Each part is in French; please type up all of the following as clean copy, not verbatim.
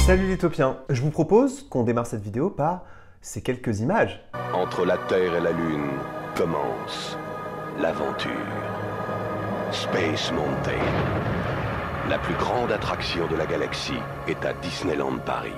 Salut les Topiens, je vous propose qu'on démarre cette vidéo par ces quelques images. Entre la Terre et la Lune commence l'aventure. Space Mountain. La plus grande attraction de la galaxie est à Disneyland Paris.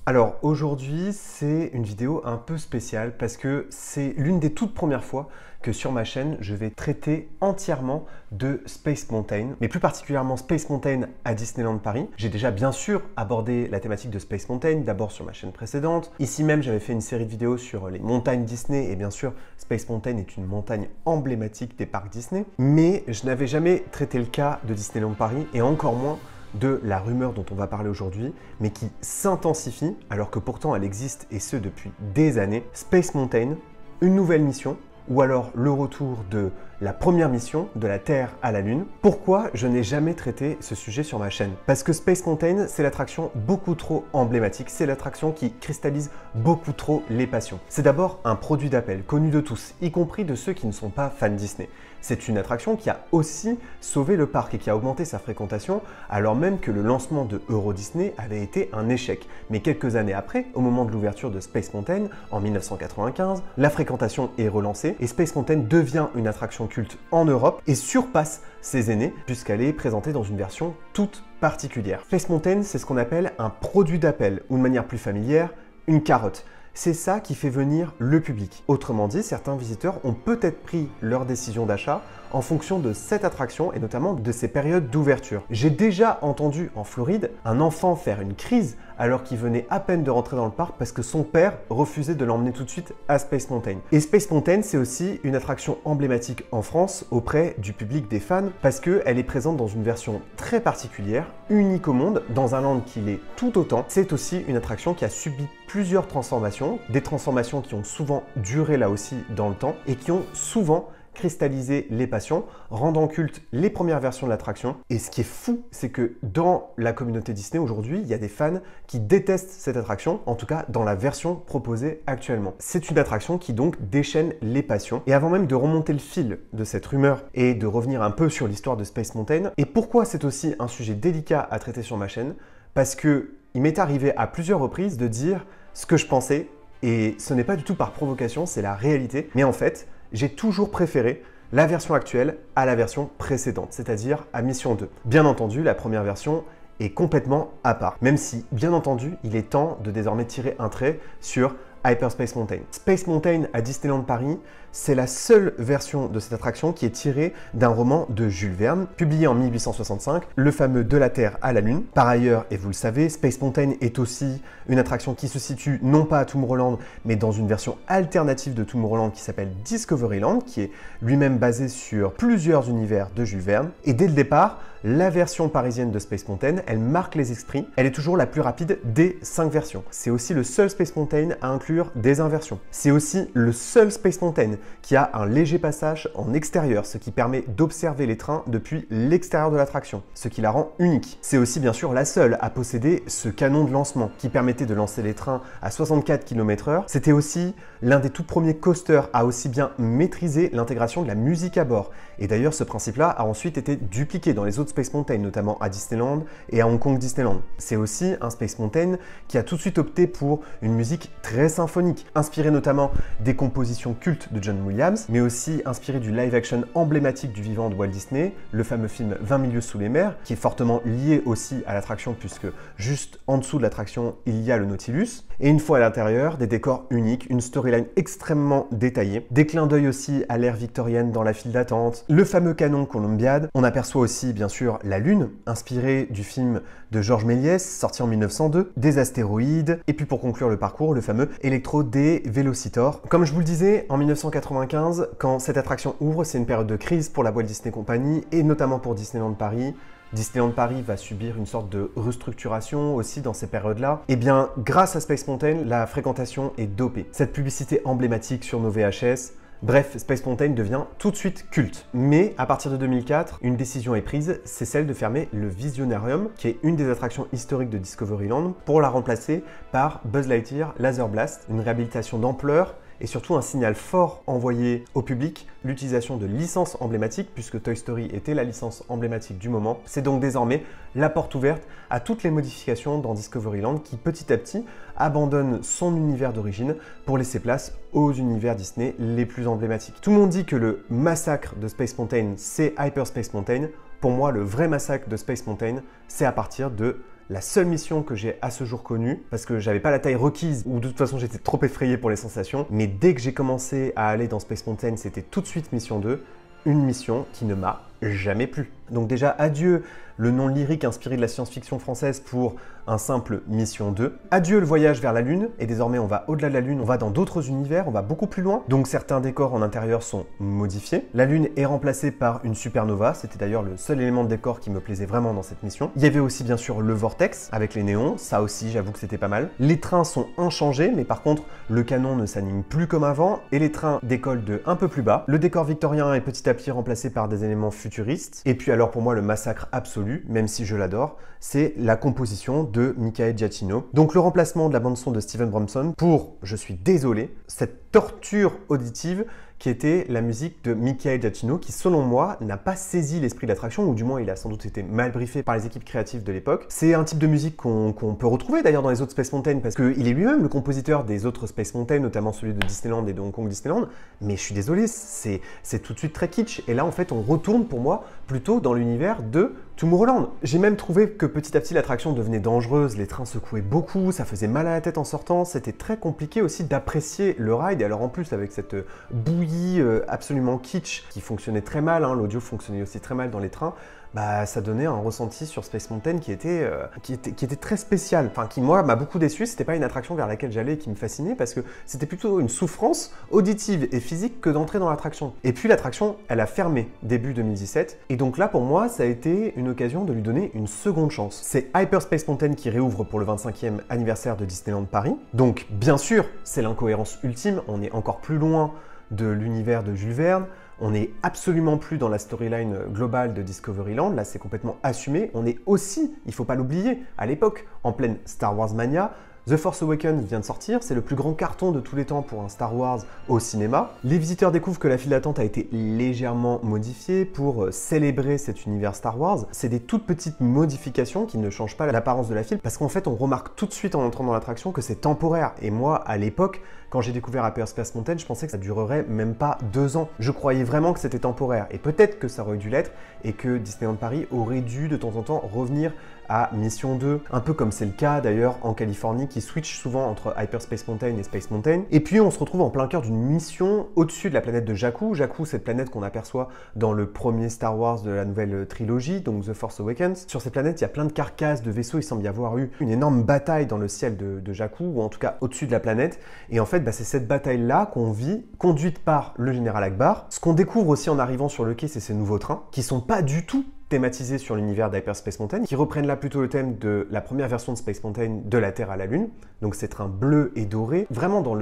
Alors aujourd'hui, c'est une vidéo un peu spéciale parce que c'est l'une des toutes premières fois que sur ma chaîne, je vais traiter entièrement de Space Mountain, mais plus particulièrement Space Mountain à Disneyland Paris. J'ai déjà bien sûr abordé la thématique de Space Mountain, d'abord sur ma chaîne précédente. Ici même, j'avais fait une série de vidéos sur les montagnes Disney et bien sûr, Space Mountain est une montagne emblématique des parcs Disney. Mais je n'avais jamais traité le cas de Disneyland Paris et encore moins de la rumeur dont on va parler aujourd'hui, mais qui s'intensifie alors que pourtant elle existe et ce depuis des années. Space Mountain, une nouvelle mission, ou alors le retour de la première mission de la Terre à la Lune. Pourquoi je n'ai jamais traité ce sujet sur ma chaîne? Parce que Space Mountain, c'est l'attraction beaucoup trop emblématique, c'est l'attraction qui cristallise beaucoup trop les passions. C'est d'abord un produit d'appel, connu de tous, y compris de ceux qui ne sont pas fans Disney. C'est une attraction qui a aussi sauvé le parc et qui a augmenté sa fréquentation, alors même que le lancement de Euro Disney avait été un échec. Mais quelques années après, au moment de l'ouverture de Space Mountain, en 1995, la fréquentation est relancée et Space Mountain devient une attraction culte en Europe et surpasse ses aînés puisqu'elle est présentée dans une version toute particulière. Space Mountain, c'est ce qu'on appelle un produit d'appel ou de manière plus familière, une carotte. C'est ça qui fait venir le public. Autrement dit, certains visiteurs ont peut-être pris leur décision d'achat en fonction de cette attraction et notamment de ses périodes d'ouverture. J'ai déjà entendu en Floride un enfant faire une crise alors qu'il venait à peine de rentrer dans le parc parce que son père refusait de l'emmener tout de suite à Space Mountain. Et Space Mountain, c'est aussi une attraction emblématique en France auprès du public des fans parce qu'elle est présente dans une version très particulière, unique au monde, dans un land qui l'est tout autant. C'est aussi une attraction qui a subi plusieurs transformations, des transformations qui ont souvent duré là aussi dans le temps et qui ont souvent cristalliser les passions, rendant culte les premières versions de l'attraction. Et ce qui est fou, c'est que dans la communauté Disney aujourd'hui, il y a des fans qui détestent cette attraction, en tout cas dans la version proposée actuellement. C'est une attraction qui donc déchaîne les passions. Et avant même de remonter le fil de cette rumeur et de revenir un peu sur l'histoire de Space Mountain, et pourquoi c'est aussi un sujet délicat à traiter sur ma chaîne, parce que il m'est arrivé à plusieurs reprises de dire ce que je pensais, et ce n'est pas du tout par provocation, c'est la réalité. Mais en fait, j'ai toujours préféré la version actuelle à la version précédente, c'est-à-dire à Mission 2. Bien entendu, la première version est complètement à part, même si, bien entendu, il est temps de désormais tirer un trait sur Hyperspace Mountain. Space Mountain à Disneyland Paris, c'est la seule version de cette attraction qui est tirée d'un roman de Jules Verne, publié en 1865, le fameux De la Terre à la Lune. Par ailleurs, et vous le savez, Space Mountain est aussi une attraction qui se situe non pas à Tomorrowland, mais dans une version alternative de Tomorrowland qui s'appelle Discoveryland, qui est lui-même basé sur plusieurs univers de Jules Verne. Et dès le départ, la version parisienne de Space Mountain, elle marque les esprits. Elle est toujours la plus rapide des 5 versions. C'est aussi le seul Space Mountain à inclure des inversions. C'est aussi le seul Space Mountain qui a un léger passage en extérieur, ce qui permet d'observer les trains depuis l'extérieur de l'attraction, ce qui la rend unique. C'est aussi bien sûr la seule à posséder ce canon de lancement qui permettait de lancer les trains à 64 km/h. C'était aussi l'un des tout premiers coasters à aussi bien maîtriser l'intégration de la musique à bord. Et d'ailleurs, ce principe-là a ensuite été dupliqué dans les autres Space Mountain, notamment à Disneyland et à Hong Kong Disneyland. C'est aussi un Space Mountain qui a tout de suite opté pour une musique très symphonique, inspirée notamment des compositions cultes de John Williams, mais aussi inspirée du live-action emblématique du vivant de Walt Disney, le fameux film 20 milieux sous les mers, qui est fortement lié aussi à l'attraction puisque juste en dessous de l'attraction, il y a le Nautilus. Et une fois à l'intérieur, des décors uniques, une storyline extrêmement détaillée, des clins d'œil aussi à l'ère victorienne dans la file d'attente, le fameux canon Columbiad. On aperçoit aussi bien sûr la Lune, inspirée du film de Georges Méliès, sorti en 1902, des astéroïdes, et puis pour conclure le parcours, le fameux Electro Day Velocitor. Comme je vous le disais, en 1995, quand cette attraction ouvre, c'est une période de crise pour la Walt Disney Company, et notamment pour Disneyland Paris. Disneyland Paris va subir une sorte de restructuration aussi dans ces périodes-là. Et bien, grâce à Space Mountain, la fréquentation est dopée. Cette publicité emblématique sur nos VHS, bref, Space Mountain devient tout de suite culte. Mais à partir de 2004, une décision est prise, c'est celle de fermer le Visionarium, qui est une des attractions historiques de Discoveryland, pour la remplacer par Buzz Lightyear Laser Blast, une réhabilitation d'ampleur et surtout un signal fort envoyé au public, l'utilisation de licences emblématiques, puisque Toy Story était la licence emblématique du moment. C'est donc désormais la porte ouverte à toutes les modifications dans Discoveryland qui petit à petit abandonne son univers d'origine pour laisser place aux univers Disney les plus emblématiques. Tout le monde dit que le massacre de Space Mountain, c'est Hyper Space Mountain. Pour moi, le vrai massacre de Space Mountain, c'est à partir de la seule mission que j'ai à ce jour connue, parce que j'avais pas la taille requise, ou de toute façon j'étais trop effrayé pour les sensations, mais dès que j'ai commencé à aller dans Space Mountain, c'était tout de suite mission 2, une mission qui ne m'a jamais plu. Donc déjà, adieu le nom lyrique inspiré de la science-fiction française pour un simple mission 2. Adieu le voyage vers la Lune, et désormais on va au-delà de la Lune, on va dans d'autres univers, on va beaucoup plus loin. Donc certains décors en intérieur sont modifiés. La Lune est remplacée par une supernova, c'était d'ailleurs le seul élément de décor qui me plaisait vraiment dans cette mission. Il y avait aussi bien sûr le vortex avec les néons, ça aussi j'avoue que c'était pas mal. Les trains sont inchangés, mais par contre le canon ne s'anime plus comme avant, et les trains décollent de un peu plus bas. Le décor victorien est petit à petit remplacé par des éléments futuristes. Et puis alors pour moi le massacre absolu, même si je l'adore, c'est la composition de Michael Giacchino. Donc le remplacement de la bande-son de Steven Bromson pour, je suis désolé, cette torture auditive qui était la musique de Michael Giacchino, qui selon moi n'a pas saisi l'esprit de l'attraction, ou du moins il a sans doute été mal briefé par les équipes créatives de l'époque. C'est un type de musique qu'on peut retrouver d'ailleurs dans les autres Space Mountain, parce qu'il est lui-même le compositeur des autres Space Mountain, notamment celui de Disneyland et de Hong Kong Disneyland, mais je suis désolé, c'est tout de suite très kitsch, et là en fait on retourne pour moi plutôt dans l'univers de Tomorrowland. J'ai même trouvé que petit à petit l'attraction devenait dangereuse, les trains secouaient beaucoup, ça faisait mal à la tête en sortant, c'était très compliqué aussi d'apprécier le ride, et alors en plus avec cette bouillie absolument kitsch qui fonctionnait très mal, hein, l'audio fonctionnait aussi très mal dans les trains, bah, ça donnait un ressenti sur Space Mountain qui était très spécial, enfin qui moi m'a beaucoup déçu. C'était pas une attraction vers laquelle j'allais et qui me fascinait, parce que c'était plutôt une souffrance auditive et physique que d'entrer dans l'attraction. Et puis l'attraction, elle a fermé début 2017, et donc là pour moi ça a été une occasion de lui donner une seconde chance. C'est Hyper Space Mountain qui réouvre pour le 25e anniversaire de Disneyland Paris, donc bien sûr c'est l'incohérence ultime, on est encore plus loin de l'univers de Jules Verne, on n'est absolument plus dans la storyline globale de Discoveryland, là c'est complètement assumé. On est aussi, il ne faut pas l'oublier, à l'époque, en pleine Star Wars mania. The Force Awakens vient de sortir, c'est le plus grand carton de tous les temps pour un Star Wars au cinéma. Les visiteurs découvrent que la file d'attente a été légèrement modifiée pour célébrer cet univers Star Wars. C'est des toutes petites modifications qui ne changent pas l'apparence de la file, parce qu'en fait on remarque tout de suite en entrant dans l'attraction que c'est temporaire. Et moi, à l'époque, quand j'ai découvert Hyper Space Mountain, je pensais que ça durerait même pas 2 ans. Je croyais vraiment que c'était temporaire, et peut-être que ça aurait dû l'être, et que Disneyland Paris aurait dû de temps en temps revenir à Mission 2, un peu comme c'est le cas d'ailleurs en Californie, qui switch souvent entre Hyper Space Mountain et Space Mountain. Et puis on se retrouve en plein cœur d'une mission au-dessus de la planète de Jakku. Jakku, cette planète qu'on aperçoit dans le premier Star Wars de la nouvelle trilogie, donc The Force Awakens. Sur ces planètes, il y a plein de carcasses de vaisseaux, il semble y avoir eu une énorme bataille dans le ciel de Jakku, ou en tout cas au-dessus de la planète. Et en fait, c'est cette bataille-là qu'on vit, conduite par le général Akbar. Ce qu'on découvre aussi en arrivant sur le quai, c'est ces nouveaux trains, qui sont pas du tout thématisés sur l'univers d'Hyper Space Mountain, qui reprennent là plutôt le thème de la première version de Space Mountain, de la Terre à la Lune. Donc ces trains bleus et dorés, vraiment dans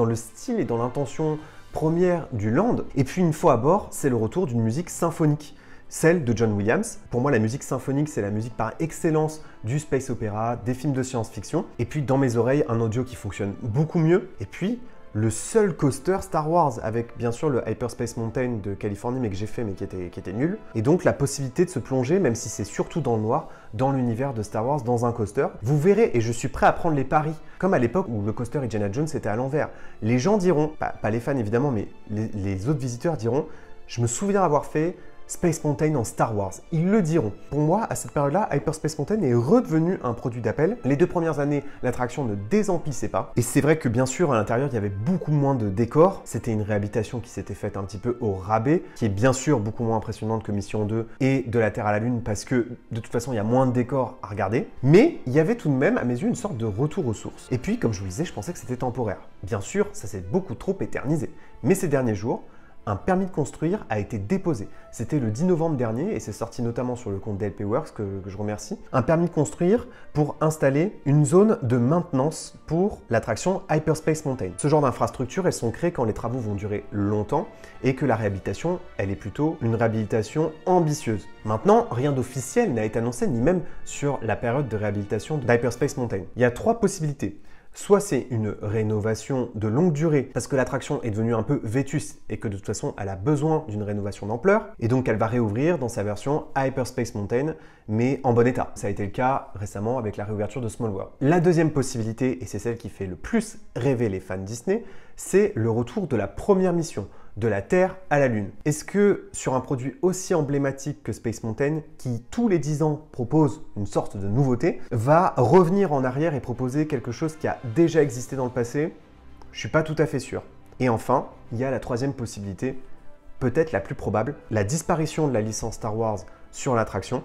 le style et dans l'intention première du land. Et puis une fois à bord, c'est le retour d'une musique symphonique, celle de John Williams. Pour moi, la musique symphonique, c'est la musique par excellence du space opéra, des films de science-fiction. Et puis dans mes oreilles, un audio qui fonctionne beaucoup mieux. Et puis le seul coaster Star Wars, avec bien sûr le Hyper Space Mountain de Californie, mais que j'ai fait, mais qui était nul. Et donc la possibilité de se plonger, même si c'est surtout dans le noir, dans l'univers de Star Wars, dans un coaster. Vous verrez, et je suis prêt à prendre les paris, comme à l'époque où le coaster Indiana Jones était à l'envers. Les gens diront, pas les fans évidemment, mais les autres visiteurs diront, je me souviens avoir fait Space Mountain en Star Wars. Ils le diront. Pour moi, à cette période-là, Hyper Space Mountain est redevenu un produit d'appel. Les 2 premières années, l'attraction ne désemplissait pas. Et c'est vrai que bien sûr, à l'intérieur, il y avait beaucoup moins de décors. C'était une réhabilitation qui s'était faite un petit peu au rabais, qui est bien sûr beaucoup moins impressionnante que Mission 2 et de la Terre à la Lune, parce que de toute façon, il y a moins de décors à regarder. Mais il y avait tout de même, à mes yeux, une sorte de retour aux sources. Et puis, comme je vous le disais, je pensais que c'était temporaire. Bien sûr, ça s'est beaucoup trop éternisé. Mais ces derniers jours, un permis de construire a été déposé. C'était le 10 novembre dernier, et c'est sorti notamment sur le compte DLP Works, que je remercie. Un permis de construire pour installer une zone de maintenance pour l'attraction Hyper Space Mountain. Ce genre d'infrastructures, elles sont créées quand les travaux vont durer longtemps et que la réhabilitation, elle est plutôt une réhabilitation ambitieuse. Maintenant, rien d'officiel n'a été annoncé, ni même sur la période de réhabilitation d'Hyper Space Mountain. Il y a 3 possibilités. Soit c'est une rénovation de longue durée parce que l'attraction est devenue un peu vétuste et que de toute façon elle a besoin d'une rénovation d'ampleur et donc elle va réouvrir dans sa version Hyperspace Mountain mais en bon état. Ça a été le cas récemment avec la réouverture de Small World. La deuxième possibilité, et c'est celle qui fait le plus rêver les fans Disney, c'est le retour de la première mission, de la Terre à la Lune. Est-ce que sur un produit aussi emblématique que Space Mountain, qui tous les 10 ans propose une sorte de nouveauté, va revenir en arrière et proposer quelque chose qui a déjà existé dans le passé? Je ne suis pas tout à fait sûr. Et enfin, il y a la troisième possibilité, peut-être la plus probable, la disparition de la licence Star Wars sur l'attraction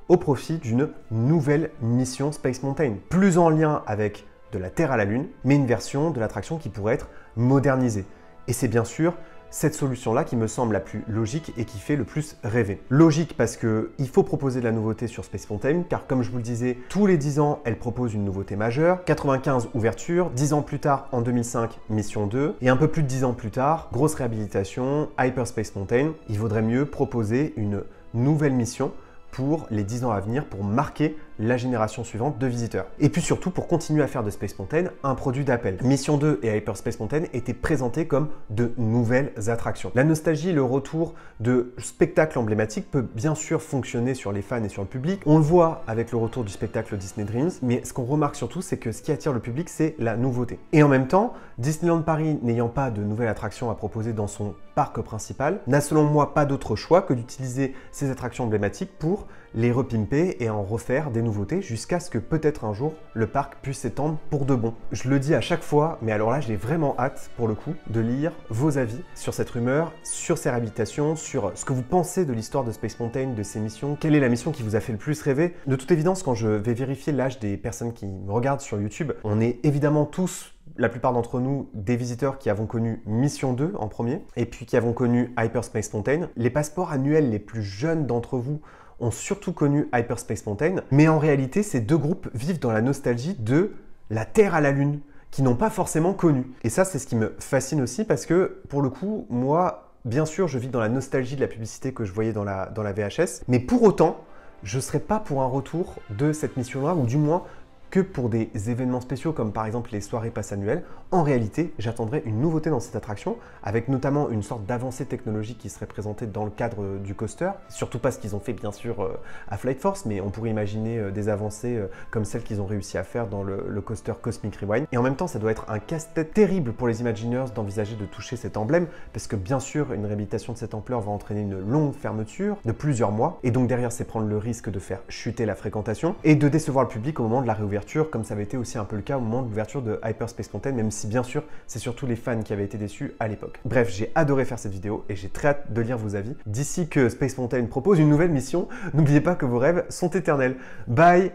au profit d'une nouvelle mission Space Mountain, plus en lien avec de la Terre à la Lune, mais une version de l'attraction qui pourrait être modernisée. Et c'est bien sûr cette solution-là qui me semble la plus logique et qui fait le plus rêver. Logique parce qu'il faut proposer de la nouveauté sur Space Mountain, car comme je vous le disais, tous les 10 ans, elle propose une nouveauté majeure. 95 ouverture, 10 ans plus tard, en 2005, Mission 2, et un peu plus de 10 ans plus tard, grosse réhabilitation, Hyperspace Mountain. Il vaudrait mieux proposer une nouvelle mission pour les 10 ans à venir, pour marquer la génération suivante de visiteurs. Et puis surtout pour continuer à faire de Space Mountain un produit d'appel. Mission 2 et Hyperspace Mountain étaient présentés comme de nouvelles attractions. La nostalgie, le retour de spectacles emblématiques peut bien sûr fonctionner sur les fans et sur le public. On le voit avec le retour du spectacle Disney Dreams, mais ce qu'on remarque surtout, c'est que ce qui attire le public, c'est la nouveauté. Et en même temps, Disneyland Paris, n'ayant pas de nouvelles attractions à proposer dans son parc principal, n'a selon moi pas d'autre choix que d'utiliser ces attractions emblématiques pour les repimper et en refaire des nouveautés jusqu'à ce que peut-être un jour le parc puisse s'étendre pour de bon. Je le dis à chaque fois, mais alors là j'ai vraiment hâte pour le coup de lire vos avis sur cette rumeur, sur ces réhabilitations, sur ce que vous pensez de l'histoire de Space Mountain, de ces missions, quelle est la mission qui vous a fait le plus rêver. De toute évidence, quand je vais vérifier l'âge des personnes qui me regardent sur YouTube, on est évidemment tous, la plupart d'entre nous, des visiteurs qui avons connu Mission 2 en premier, et puis qui avons connu Hyperspace Mountain. Les passeports annuels les plus jeunes d'entre vous ont surtout connu Hyperspace Mountain, mais en réalité, ces deux groupes vivent dans la nostalgie de la Terre à la Lune, qui n'ont pas forcément connu. Et ça, c'est ce qui me fascine aussi, parce que, pour le coup, moi, bien sûr, je vis dans la nostalgie de la publicité que je voyais dans la VHS, mais pour autant, je ne serais pas pour un retour de cette mission-là, ou du moins que pour des événements spéciaux comme par exemple les soirées pass annuelles. En réalité, j'attendrai une nouveauté dans cette attraction, avec notamment une sorte d'avancée technologique qui serait présentée dans le cadre du coaster. Surtout pas ce qu'ils ont fait bien sûr à Flight Force, mais on pourrait imaginer des avancées comme celles qu'ils ont réussi à faire dans le coaster Cosmic Rewind. Et en même temps, ça doit être un casse-tête terrible pour les Imagineers d'envisager de toucher cet emblème, parce que bien sûr, une réhabilitation de cette ampleur va entraîner une longue fermeture de plusieurs mois, et donc derrière, c'est prendre le risque de faire chuter la fréquentation et de décevoir le public au moment de la réouverture, comme ça avait été aussi un peu le cas au moment de l'ouverture de Hyperspace Mountain, même si bien sûr c'est surtout les fans qui avaient été déçus à l'époque. Bref, j'ai adoré faire cette vidéo et j'ai très hâte de lire vos avis. D'ici que Space Mountain propose une nouvelle mission, n'oubliez pas que vos rêves sont éternels. Bye!